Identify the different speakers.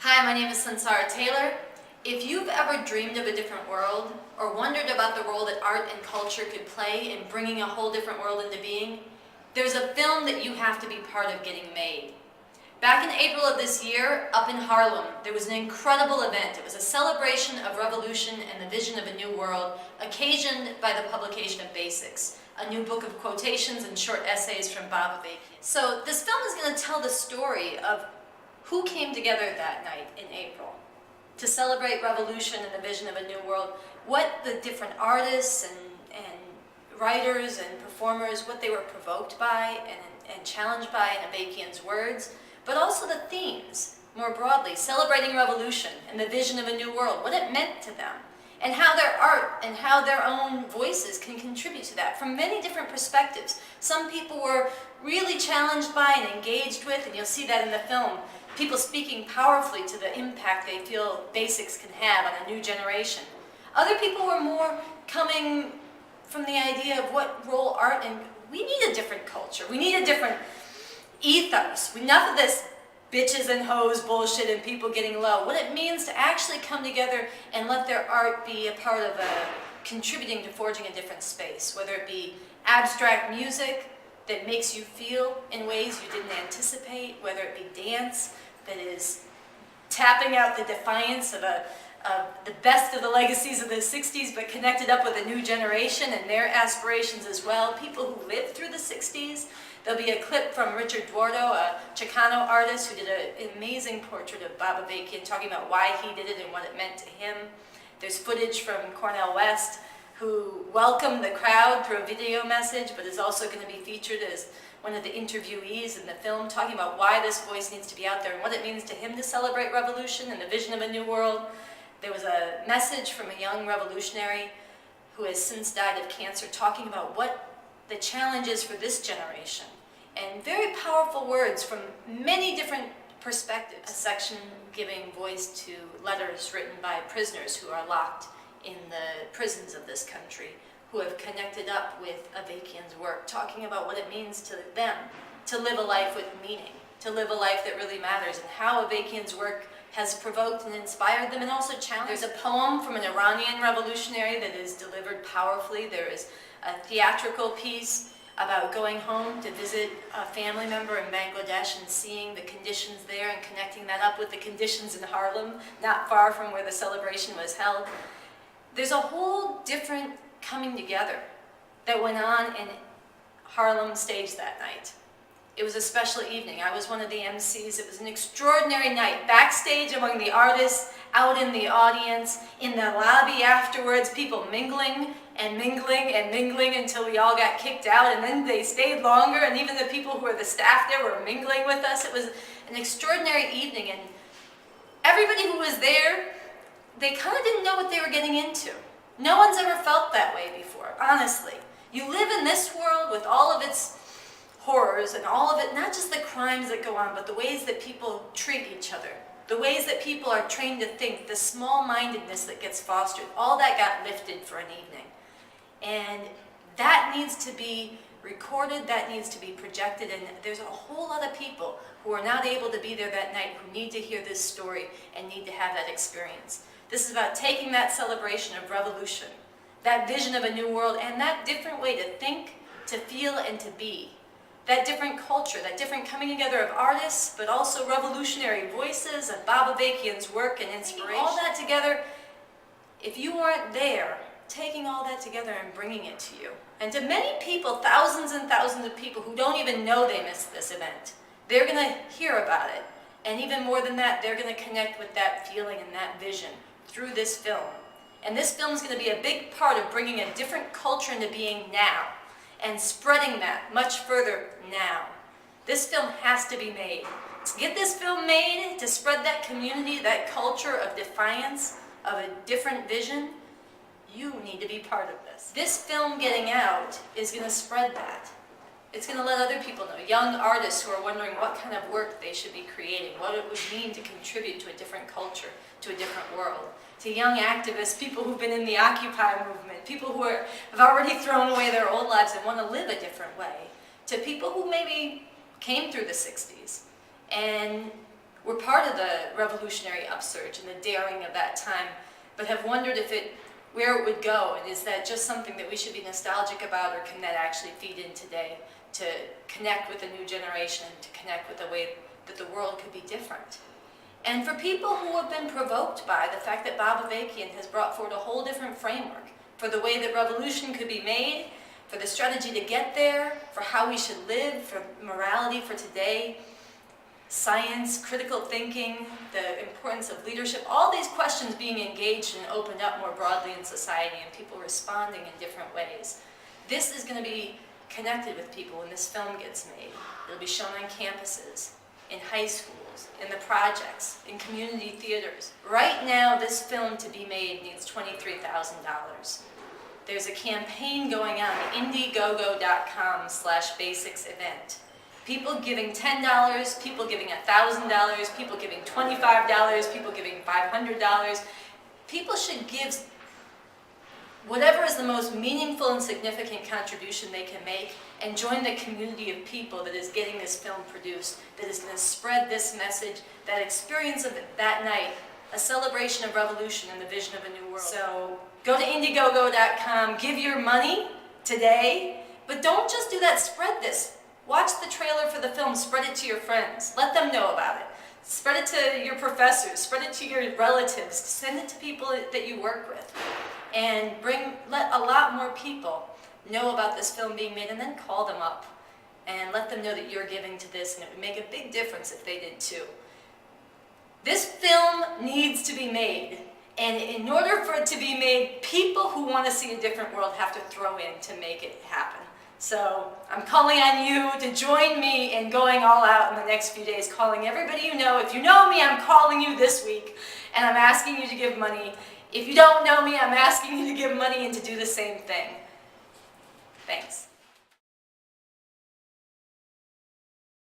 Speaker 1: Hi, my name is Sunsara Taylor. If you've ever dreamed of a different world, or wondered about the role that art and culture could play in bringing a whole different world into being, there's a film that you have to be part of getting made. Back in April of this year, up in Harlem, there was an incredible event. It was a celebration of revolution and the vision of a new world, occasioned by the publication of Basics, a new book of quotations and short essays from Bob Avakian. So this film is going to tell the story of who came together that night in April to celebrate revolution and the vision of a new world, what the different artists and writers and performers, what they were provoked by and challenged by in Avakian's words, but also the themes, more broadly, celebrating revolution and the vision of a new world, what it meant to them, and how their art and how their own voices can contribute to that from many different perspectives. Some people were really challenged by and engaged with, and you'll see that in the film, people speaking powerfully to the impact they feel Basics can have on a new generation. Other people were more coming from the idea of what role art, and we need a different culture, we need a different ethos. Enough of this bitches and hoes bullshit and people getting low. What it means to actually come together and let their art be a part of contributing to forging a different space, whether it be abstract music that makes you feel in ways you didn't anticipate, whether it be dance that is tapping out the defiance of the best of the legacies of the 60s, but connected up with a new generation and their aspirations as well, people who lived through the 60s. There'll be a clip from Richard Duardo, a Chicano artist who did an amazing portrait of Bob Avakian, talking about why he did it and what it meant to him. There's footage from Cornel West, who welcomed the crowd through a video message, but is also going to be featured as one of the interviewees in the film, talking about why this voice needs to be out there and what it means to him to celebrate revolution and the vision of a new world. There was a message from a young revolutionary who has since died of cancer, talking about what the challenge is for this generation. And very powerful words from many different perspectives. A section giving voice to letters written by prisoners who are locked in the prisons of this country, who have connected up with Avakian's work, talking about what it means to them to live a life with meaning, to live a life that really matters, and how Avakian's work has provoked and inspired them and also challenged. There's a poem from an Iranian revolutionary that is delivered powerfully. There is a theatrical piece about going home to visit a family member in Bangladesh and seeing the conditions there and connecting that up with the conditions in Harlem, not far from where the celebration was held. There's a whole different coming together that went on in Harlem stage that night. It was a special evening. I was one of the MCs. It was an extraordinary night. Backstage among the artists, out in the audience, in the lobby afterwards, people mingling and mingling and mingling until we all got kicked out, and then they stayed longer, and even the people who were the staff there were mingling with us. It was an extraordinary evening, and everybody who was there, they kind of didn't know what they were getting into. No one's ever felt that way before, honestly. You live in this world with all of its horrors and all of it, not just the crimes that go on, but the ways that people treat each other, the ways that people are trained to think, the small-mindedness that gets fostered, all that got lifted for an evening. And that needs to be recorded, that needs to be projected, and there's a whole lot of people who are not able to be there that night who need to hear this story and need to have that experience. This is about taking that celebration of revolution, that vision of a new world, and that different way to think, to feel, and to be. That different culture, that different coming together of artists, but also revolutionary voices of Bob Avakian's work and inspiration. All that together, if you weren't there, taking all that together and bringing it to you. And to many people, thousands and thousands of people who don't even know they missed this event, they're going to hear about it. And even more than that, they're going to connect with that feeling and that vision through this film. And this film is going to be a big part of bringing a different culture into being now, and spreading that much further now. This film has to be made. To get this film made, to spread that community, that culture of defiance, of a different vision, you need to be part of this. This film getting out is going to spread that. It's going to let other people know, young artists who are wondering what kind of work they should be creating, what it would mean to contribute to a different culture, to a different world. To young activists, people who've been in the Occupy movement, people who have already thrown away their old lives and want to live a different way. To people who maybe came through the 60s and were part of the revolutionary upsurge and the daring of that time, but have wondered where it would go, and is that just something that we should be nostalgic about, or can that actually feed in today to connect with the new generation, to connect with the way that the world could be different? And for people who have been provoked by the fact that Bob Avakian has brought forward a whole different framework for the way that revolution could be made, for the strategy to get there, for how we should live, for morality for today, science, critical thinking, the importance of leadership, all these questions being engaged and opened up more broadly in society and people responding in different ways. This is going to be connected with people when this film gets made. It'll be shown on campuses, in high schools, in the projects, in community theaters. Right now, this film to be made needs $23,000. There's a campaign going on, indiegogo.com/basics event. People giving $10, people giving $1,000, people giving $25, people giving $500. People should give whatever is the most meaningful and significant contribution they can make, and join the community of people that is getting this film produced, that is going to spread this message, that experience of that night, a celebration of revolution and the vision of a new world. So go to indiegogo.com, give your money today, but don't just do that, spread this. Watch the trailer for the film, spread it to your friends, let them know about it. Spread it to your professors, spread it to your relatives, send it to people that you work with. And let a lot more people know about this film being made, and then call them up and let them know that you're giving to this, and it would make a big difference if they did too. This film needs to be made, and in order for it to be made, people who want to see a different world have to throw in to make it happen. So I'm calling on you to join me in going all out in the next few days, calling everybody you know. If you know me, I'm calling you this week, and I'm asking you to give money. If you don't know me, I'm asking you to give money and to do the same thing. Thanks.